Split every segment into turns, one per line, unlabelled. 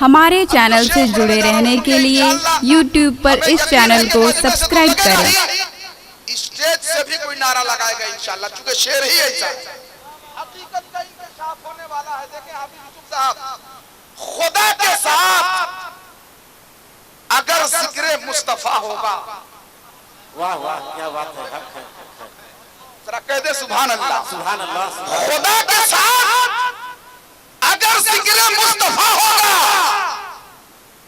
हमारे चैनल से जुड़े रहने के लिए YouTube पर इस चैनल को सब्सक्राइब करें।
स्टेज से भी कोई नारा लगाएगा इंशाल्लाह, क्योंकि शेर ही ऐसा हकीकत का इंकशाफ होने वाला है। देखें हाफिज यूसुफ साहब, खुदा के साथ अगर जिक्र मुस्तफा होगा,
वाह वाह क्या बात है, हक है।
जरा कह दे सुभान अल्लाह।
सुभान अल्लाह।
खुदा के साथ अगर जिक्र मुस्तफा होगा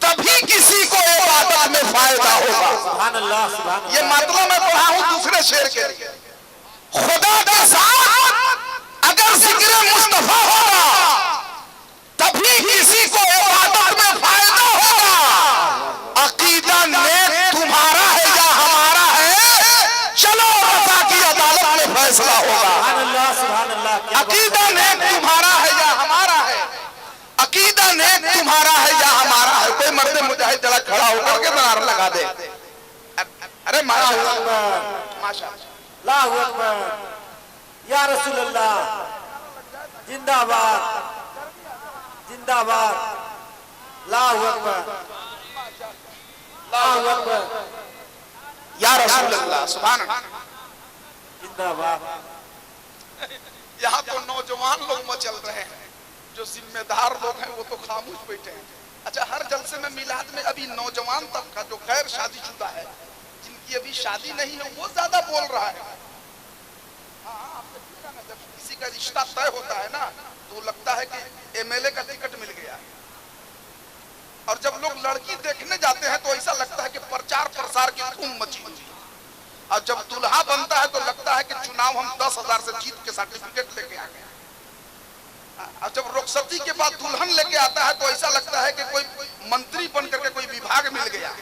तभी किसी को इबादत में फायदा होगा।
सुभान अल्लाह, सुभान अल्लाह।
ये मतलब मैं पढ़ा हूं दूसरे शेर के लिए। खुदा के साथ अगर जिक्र मुस्तफा होगा तभी किसी को इबादत में फायदा होगा। अकीदा नेक तुम्हारा है या हमारा है, चलो रज़ा की अदालत में फैसला होगा।
सुभान अल्लाह, सुभान अल्लाह।
अकीदा नेक तुम्हारा है या हमारा है, अकीदा नेक तुम्हारा है या हमारा है। कोई मर्द मुजाहिद जरा खड़ा होकर के नारा लगा दे, अरे माशाअल्लाह,
अल्लाहु अकबर, या रसूल अल्लाह, जिंदाबाद जिंदाबाद, अल्लाहु अकबर, अल्लाहु अकबर,
या रसूल अल्लाह, सुभान अल्लाह।
जिंदाबाद।
यहाँ तो नौजवान लोग मचल रहे हैं, जो जिम्मेदार लोग हैं वो तो खामोश बैठे हैं। अच्छा, हर जलसे में मिलाद में अभी नौजवान तबका जो गैर शादीशुदा है, जिनकी अभी शादी नहीं है, वो ज्यादा बोल रहा है। जब किसी का रिश्ता तय होता है ना, तो लगता है कि एमएलए का टिकट मिल गया, और जब लोग लड़की देखने जाते हैं तो ऐसा लगता है कि प्रचार प्रसार की धूम मची हुई है, और जब दुल्हा बनता है तो लगता है कि चुनाव हम 10,000 से जीत के सर्टिफिकेट लेके आ गए, और जब रुखसती के बाद दुल्हन लेके आता है तो ऐसा लगता है कि कोई मंत्री बन करके कोई विभाग मिल गया।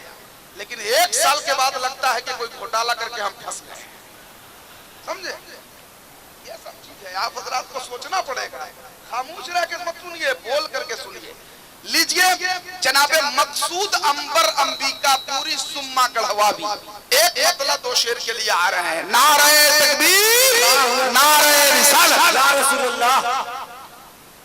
लेकिन 1 साल के बाद लगता है कि कोई घोटाला करके हम फंस गए। समझे? ये सब चीज है, आप हजरात को सोचना पड़ेगा। खामोश रह के मत सुनिए, बोल करके सुनिए। लीजिए जनाबे मकसूद अंबर अंबिका पूरी सुम्मा गढ़वा भी एक मतलब 2 शेर के लिए आ रहे हैं। नारे तकबीर, नारे रिसालत,
या रसूल अल्लाह।